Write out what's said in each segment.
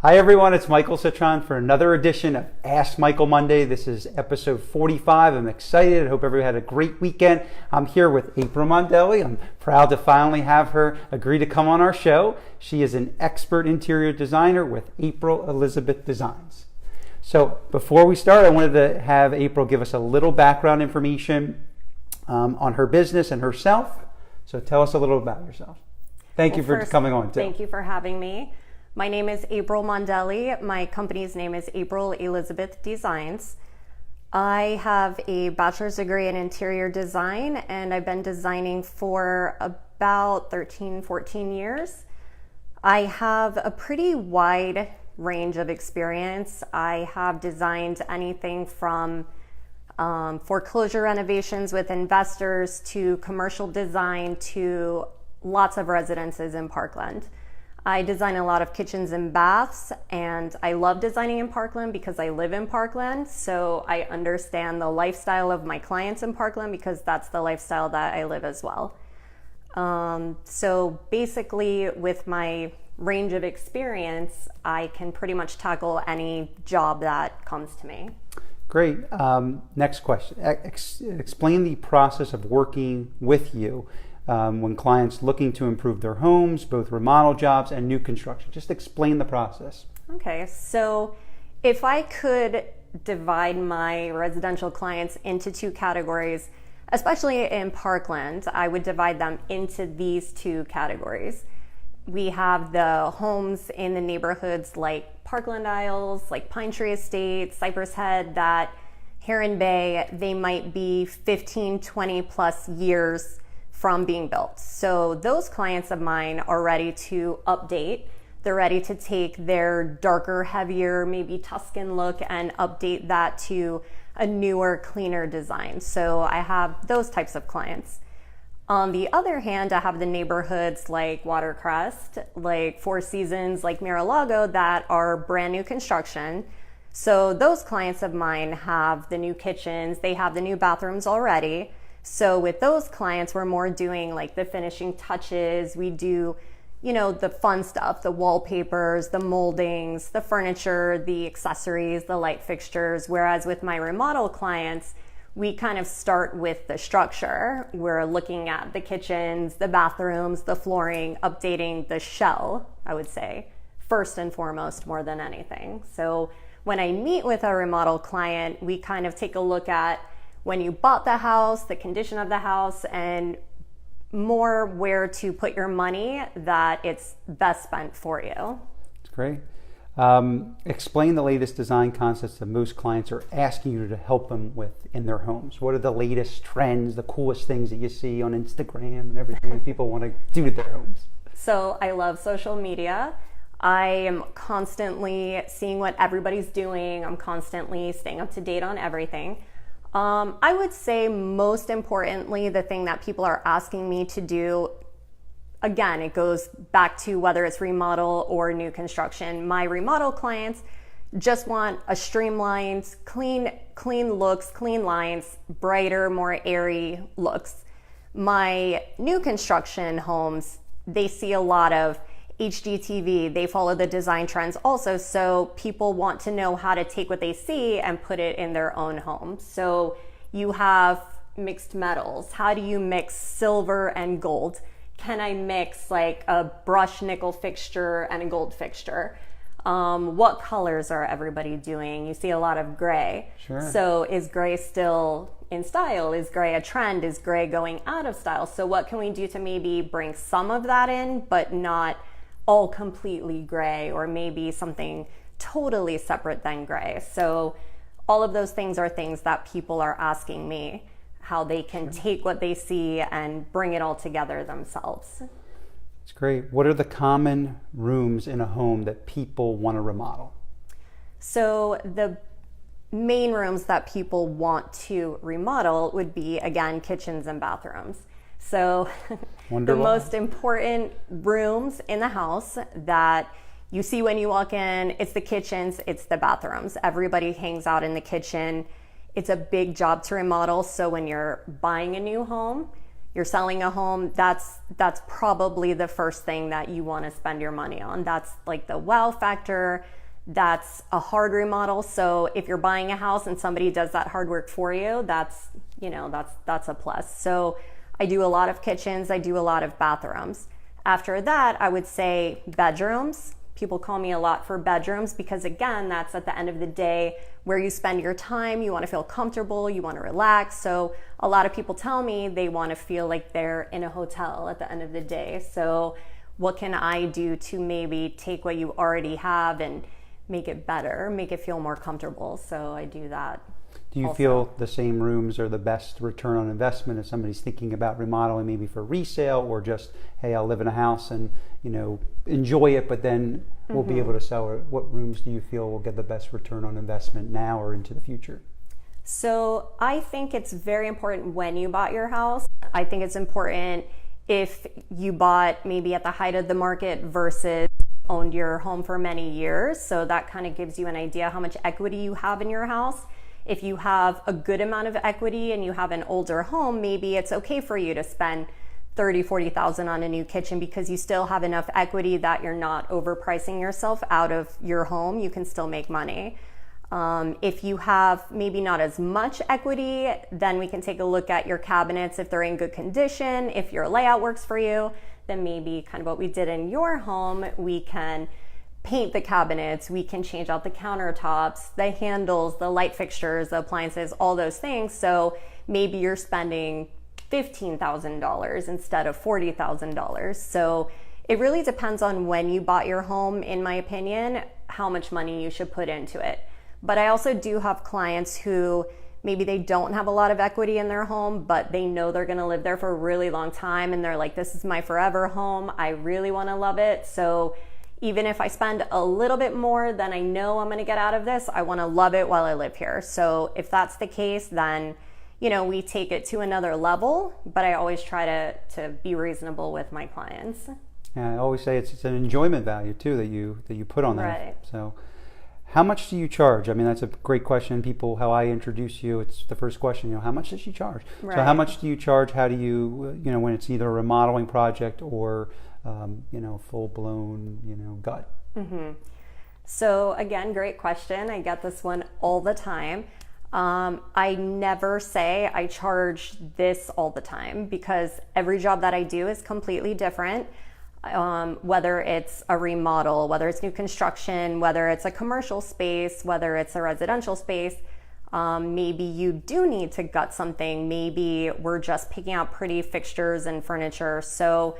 Hi everyone, it's Michael Citron for another edition of Ask Michael Monday. This is episode 45. I'm excited. I hope everybody had a great weekend. I'm here with April Mondelli. I'm proud to finally have her agree to come on our show. She is an expert interior designer with April Elizabeth Designs. So before we start, I wanted to have April give us a little background information on her business and herself. So tell us a little about yourself. Thank you for coming on too. Thank you for having me. My name is April Mondelli. My company's name is April Elizabeth Designs. I have a bachelor's degree in interior design, and I've been designing for about 13, 14 years. I have a pretty wide range of experience. I have designed anything from foreclosure renovations with investors to commercial design to lots of residences in Parkland. I design a lot of kitchens and baths, and I love designing in Parkland because I live in Parkland, so I understand the lifestyle of my clients in Parkland because that's the lifestyle that I live as well. So basically, with my range of experience, I can pretty much tackle any job that comes to me. Great. Next question. Explain the process of working with you when clients looking to improve their homes, both remodel jobs and new construction. Just explain the process. Okay, so if I could divide my residential clients into two categories, especially in Parkland, I would divide them into these two categories. We have the homes in the neighborhoods like Parkland Isles, like Pine Tree Estate, Cypress Head, that Heron Bay, they might be 15, 20 plus years from being built. So those clients of mine are ready to update. They're ready to take their darker, heavier, maybe Tuscan look and update that to a newer, cleaner design. So I have those types of clients. On the other hand, I have the neighborhoods like Watercrest, like Four Seasons, like Mar-a-Lago that are brand new construction. So those clients of mine have the new kitchens, they have the new bathrooms already. So with those clients, we're more doing like the finishing touches. We do, the fun stuff, the wallpapers, the moldings, the furniture, the accessories, the light fixtures. Whereas with my remodel clients, we kind of start with the structure. We're looking at the kitchens, the bathrooms, the flooring, updating the shell, I would say, first and foremost, more than anything. So when I meet with a remodel client, we kind of take a look at when you bought the house, the condition of the house, and more where to put your money that it's best spent for you. That's great. Explain the latest design concepts that most clients are asking you to help them with in their homes. What are the latest trends, the coolest things that you see on Instagram and everything that people want to do to their homes? So I love social media. I am constantly seeing what everybody's doing. I'm constantly staying up to date on everything. I would say most importantly, the thing that people are asking me to do, again, it goes back to whether it's remodel or new construction. My remodel clients just want a streamlined, clean looks, clean lines, brighter, more airy looks. My new construction homes, they see a lot of HGTV, they follow the design trends also, so people want to know how to take what they see and put it in their own home. So you have mixed metals. How do you mix silver and gold? Can I mix like a brushed nickel fixture and a gold fixture? What colors are everybody doing? You see a lot of gray. Sure. So is gray still in style? Is gray a trend? Is gray going out of style? So what can we do to maybe bring some of that in, but not all completely gray, or maybe something totally separate than gray? So all of those things are things that people are asking me how they can take what they see and bring it all together themselves. That's great. What are the common rooms in a home that people want to remodel? So the main rooms that people want to remodel would be, again, kitchens and bathrooms. So the most important rooms in the house that you see when you walk in, it's the kitchens, it's the bathrooms. Everybody hangs out in the kitchen. It's a big job to remodel. So when you're buying a new home, you're selling a home, that's probably the first thing that you want to spend your money on. That's like the wow factor. That's a hard remodel. So if you're buying a house and somebody does that hard work for you, that's a plus. So I do a lot of kitchens, I do a lot of bathrooms. After that, I would say bedrooms. People call me a lot for bedrooms because, again, that's at the end of the day where you spend your time. You want to feel comfortable, you want to relax. So a lot of people tell me they want to feel like they're in a hotel at the end of the day. So what can I do to maybe take what you already have and make it better, make it feel more comfortable? So I do that. Do you feel the same rooms are the best return on investment if somebody's thinking about remodeling, maybe for resale, or just, hey, I'll live in a house and, enjoy it, but then we'll be able to sell it? What rooms do you feel will get the best return on investment now or into the future? So I think it's very important when you bought your house. I think it's important if you bought maybe at the height of the market versus owned your home for many years. So that kind of gives you an idea how much equity you have in your house. If you have a good amount of equity and you have an older home, maybe it's okay for you to spend $30,000, $40,000 on a new kitchen because you still have enough equity that you're not overpricing yourself out of your home. You can still make money. If you have maybe not as much equity, then we can take a look at your cabinets if they're in good condition. If your layout works for you, then maybe kind of what we did in your home, we can paint the cabinets, we can change out the countertops, the handles, the light fixtures, the appliances, all those things. So maybe you're spending $15,000 instead of $40,000. So it really depends on when you bought your home, in my opinion, how much money you should put into it. But I also do have clients who maybe they don't have a lot of equity in their home, but they know they're going to live there for a really long time. And they're like, this is my forever home. I really want to love it. So even if I spend a little bit more than I know I'm going to get out of this, I want to love it while I live here. So if that's the case, then we take it to another level, but I always try to be reasonable with my clients. Yeah, I always say it's an enjoyment value too that you put on that. Right. So how much do you charge? I mean, that's a great question. People, how I introduce you, it's the first question, how much does she charge? Right. So how much do you charge? How do you, when it's either a remodeling project or, full-blown, gut? Mm-hmm. So again, great question. I get this one all the time. I never say I charge this all the time because every job that I do is completely different. Whether it's a remodel, whether it's new construction, whether it's a commercial space, whether it's a residential space, maybe you do need to gut something. Maybe we're just picking out pretty fixtures and furniture. So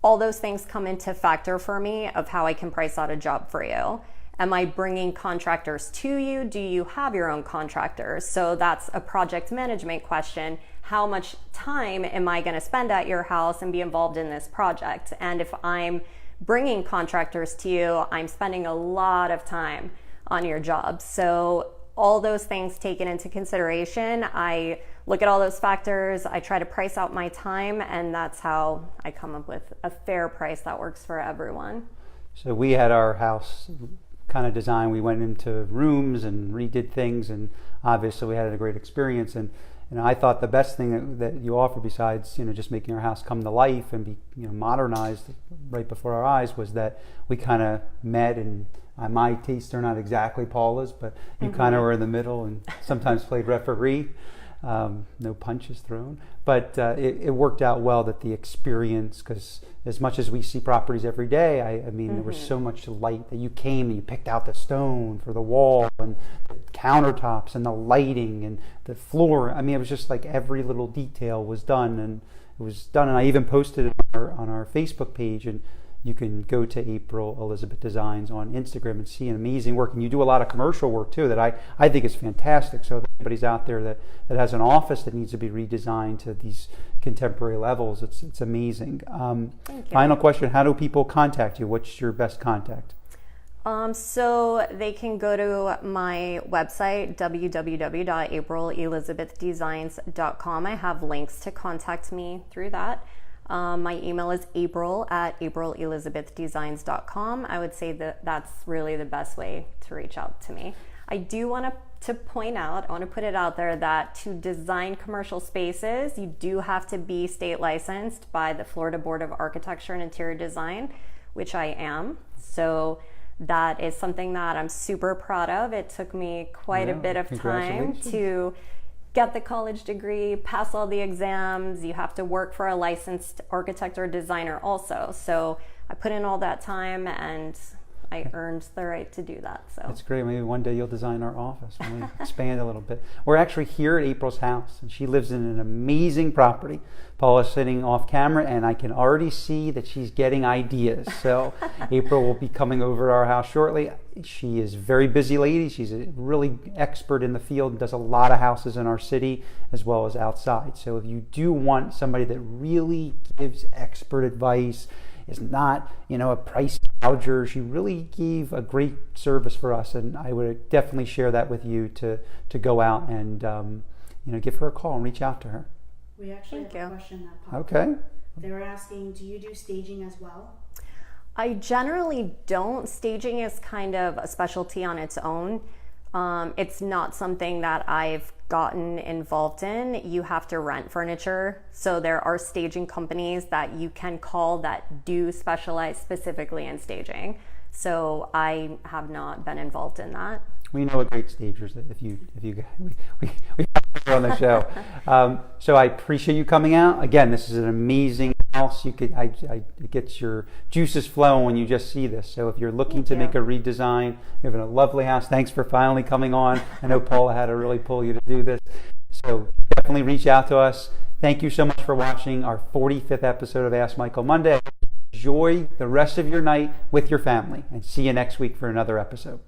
all those things come into factor for me of how I can price out a job for you. Am I bringing contractors to you? Do you have your own contractors? So that's a project management question. How much time am I going to spend at your house and be involved in this project? And if I'm bringing contractors to you, I'm spending a lot of time on your job. So all those things taken into consideration, I look at all those factors, I try to price out my time, and that's how I come up with a fair price that works for everyone. So we had our house kind of design. We went into rooms and redid things, and obviously we had a great experience. And I thought the best thing that you offer, besides just making our house come to life and be modernized right before our eyes, was that we kind of met, and my tastes are not exactly Paula's, but you kind of were in the middle and sometimes played referee. No punches thrown, but it worked out well that the experience, because as much as we see properties every day, I mean, there was so much light that you came and you picked out the stone for the wall and the countertops and the lighting and the floor. I mean, it was just like every little detail was done, and it was done. And I even posted it on our Facebook page, and you can go to April Elizabeth Designs on Instagram and see an amazing work. And you do a lot of commercial work too that I think is fantastic. So if anybody's out there that has an office that needs to be redesigned to these contemporary levels, it's amazing. Final question, how do people contact you? What's your best contact? So they can go to my website, www.aprilelizabethdesigns.com. I have links to contact me through that. My email is april@aprilelizabethdesigns.com. I would say that that's really the best way to reach out to me. I do want to point out, I want to put it out there that to design commercial spaces, you do have to be state licensed by the Florida Board of Architecture and Interior Design, which I am. So that is something that I'm super proud of. It took me quite a bit of time to get the college degree, pass all the exams. You have to work for a licensed architect or designer also. So I put in all that time and I earned the right to do that. So that's great. Maybe one day you'll design our office when we expand a little bit. We're actually here at April's house, and she lives in an amazing property. Paula's sitting off camera, and I can already see that she's getting ideas. So April will be coming over to our house shortly. She is a very busy lady. She's a really expert in the field and does a lot of houses in our city as well as outside. So if you do want somebody that really gives expert advice, is not, a price gouger. She really gave a great service for us, and I would definitely share that with you to go out and give her a call and reach out to her. We actually have a question that popped up. Okay. They were asking, do you do staging as well? I generally don't. Staging is kind of a specialty on its own. It's not something that I've gotten involved in. You have to rent furniture. So there are staging companies that you can call that do specialize specifically in staging. So I have not been involved in that. We know a great stagers that we have her on the show. So I appreciate you coming out. Again, this is an amazing house. It gets your juices flowing when you just see this. So if you're looking to make a redesign, you have a lovely house. Thanks for finally coming on. I know Paula had to really pull you to do this. So definitely reach out to us. Thank you so much for watching our 45th episode of Ask Michael Monday. Enjoy the rest of your night with your family, and see you next week for another episode.